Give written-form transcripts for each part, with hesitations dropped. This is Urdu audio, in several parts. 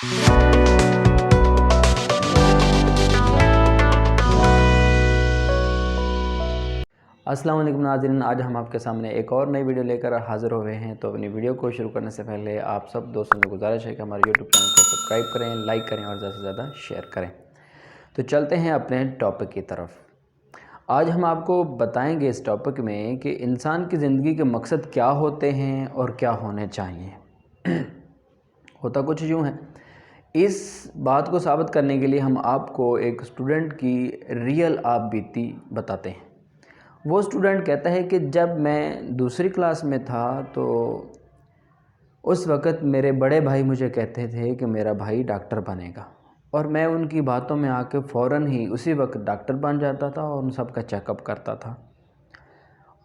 السلام علیکم ناظرین، آج ہم آپ کے سامنے ایک اور نئی ویڈیو لے کر حاضر ہوئے ہیں۔ تو اپنی ویڈیو کو شروع کرنے سے پہلے آپ سب دوستوں سے گزارش ہے کہ ہمارے یوٹیوب چینل کو سبسکرائب کریں، لائک کریں اور زیادہ سے زیادہ شیئر کریں۔ تو چلتے ہیں اپنے ٹاپک کی طرف۔ آج ہم آپ کو بتائیں گے اس ٹاپک میں کہ انسان کی زندگی کے مقصد کیا ہوتے ہیں اور کیا ہونے چاہیے۔ ہوتا کچھ یوں ہے، اس بات کو ثابت کرنے کے لیے ہم آپ کو ایک اسٹوڈنٹ کی ریئل آپ بیتی بتاتے ہیں۔ وہ اسٹوڈنٹ کہتا ہے کہ جب میں دوسری کلاس میں تھا تو اس وقت میرے بڑے بھائی مجھے کہتے تھے کہ میرا بھائی ڈاکٹر بنے گا، اور میں ان کی باتوں میں آ کے فوراً ہی اسی وقت ڈاکٹر بن جاتا تھا اور ان سب کا چیک اپ کرتا تھا،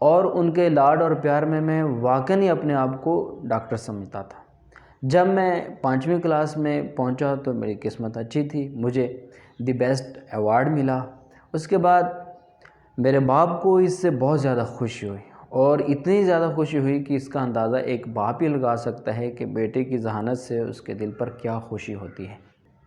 اور ان کے لاڈ اور پیار میں واقعی اپنے آپ کو ڈاکٹر سمجھتا تھا۔ جب میں 5ویں کلاس میں پہنچا تو میری قسمت اچھی تھی، مجھے دی بیسٹ ایوارڈ ملا۔ اس کے بعد میرے باپ کو اس سے بہت زیادہ خوشی ہوئی، اور اتنی زیادہ خوشی ہوئی کہ اس کا اندازہ ایک باپ ہی لگا سکتا ہے کہ بیٹے کی ذہانت سے اس کے دل پر کیا خوشی ہوتی ہے۔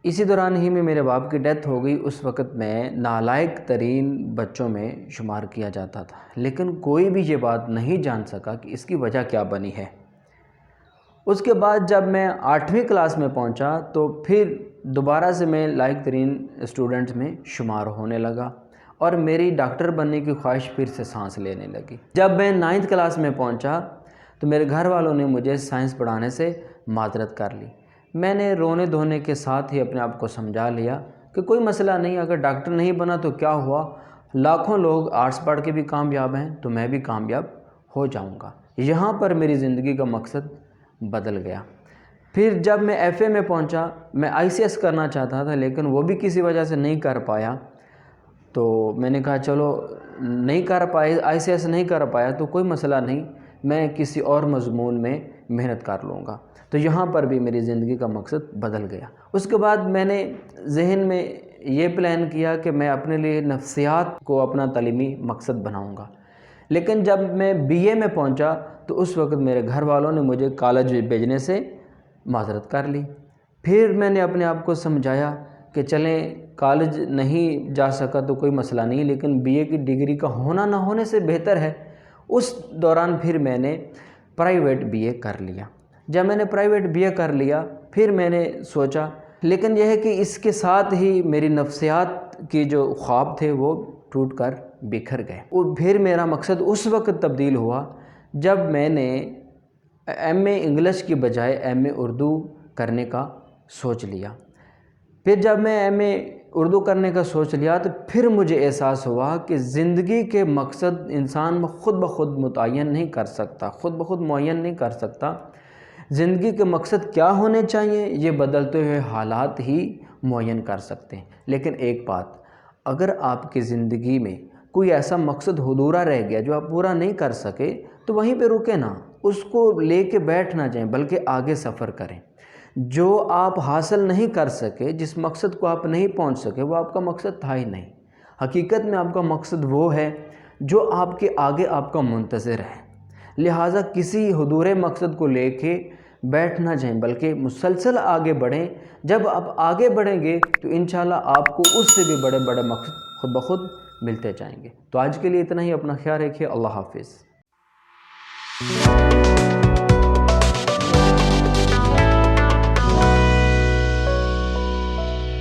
اسی دوران ہی میں میرے باپ کی ڈیتھ ہو گئی۔ اس وقت میں نالائق ترین بچوں میں شمار کیا جاتا تھا، لیکن کوئی بھی یہ بات نہیں جان سکا کہ اس کی وجہ کیا بنی ہے۔ اس کے بعد جب میں 8ویں کلاس میں پہنچا تو پھر دوبارہ سے میں لائق ترین اسٹوڈنٹس میں شمار ہونے لگا، اور میری ڈاکٹر بننے کی خواہش پھر سے سانس لینے لگی۔ جب میں 9ویں کلاس میں پہنچا تو میرے گھر والوں نے مجھے سائنس پڑھانے سے معذرت کر لی۔ میں نے رونے دھونے کے ساتھ ہی اپنے آپ کو سمجھا لیا کہ کوئی مسئلہ نہیں، اگر ڈاکٹر نہیں بنا تو کیا ہوا، لاکھوں لوگ آرٹس پڑھ کے بھی کامیاب ہیں تو میں بھی کامیاب ہو جاؤں گا۔ یہاں پر میری زندگی کا مقصد بدل گیا۔ پھر جب میں ایف اے میں پہنچا، میں آئی سی ایس کرنا چاہتا تھا لیکن وہ بھی کسی وجہ سے نہیں کر پایا، تو میں نے کہا چلو نہیں کر پائے، آئی سی ایس نہیں کر پایا تو کوئی مسئلہ نہیں، میں کسی اور مضمون میں محنت کر لوں گا۔ تو یہاں پر بھی میری زندگی کا مقصد بدل گیا۔ اس کے بعد میں نے ذہن میں یہ پلان کیا کہ میں اپنے لیے نفسیات کو اپنا تعلیمی مقصد بناؤں گا، لیکن جب میں بی اے میں پہنچا تو اس وقت میرے گھر والوں نے مجھے کالج بھیجنے سے معذرت کر لی۔ پھر میں نے اپنے آپ کو سمجھایا کہ چلیں کالج نہیں جا سکا تو کوئی مسئلہ نہیں، لیکن بی اے کی ڈگری کا ہونا نہ ہونے سے بہتر ہے۔ اس دوران پھر میں نے پرائیویٹ بی اے کر لیا۔ جب میں نے پرائیویٹ بی اے کر لیا پھر میں نے سوچا، لیکن یہ ہے کہ اس کے ساتھ ہی میری نفسیات کی جو خواب تھے وہ ٹوٹ کر بکھر گئے، اور پھر میرا مقصد اس وقت تبدیل ہوا جب میں نے ایم اے انگلش کی بجائے ایم اے اردو کرنے کا سوچ لیا۔ پھر جب میں ایم اے اردو کرنے کا سوچ لیا تو پھر مجھے احساس ہوا کہ زندگی کے مقصد انسان خود بخود متعین نہیں کر سکتا، خود بخود معین نہیں کر سکتا۔ زندگی کے مقصد کیا ہونے چاہیے یہ بدلتے ہوئے حالات ہی معین کر سکتے ہیں۔ لیکن ایک بات، اگر آپ کی زندگی میں کوئی ایسا مقصد ادھورا رہ گیا جو آپ پورا نہیں کر سکے تو وہیں پہ رکے نہ، اس کو لے کے بیٹھ نہ جائیں بلکہ آگے سفر کریں۔ جو آپ حاصل نہیں کر سکے، جس مقصد کو آپ نہیں پہنچ سکے، وہ آپ کا مقصد تھا ہی نہیں۔ حقیقت میں آپ کا مقصد وہ ہے جو آپ کے آگے آپ کا منتظر ہے۔ لہٰذا کسی ادھورے مقصد کو لے کے بیٹھ نہ جائیں بلکہ مسلسل آگے بڑھیں۔ جب آپ آگے بڑھیں گے تو انشاءاللہ آپ کو اس سے بھی بڑے بڑے مقصد خود بخود ملتے جائیں گے۔ تو آج کے لیے اتنا ہی، اپنا خیال رکھیے، اللہ حافظ۔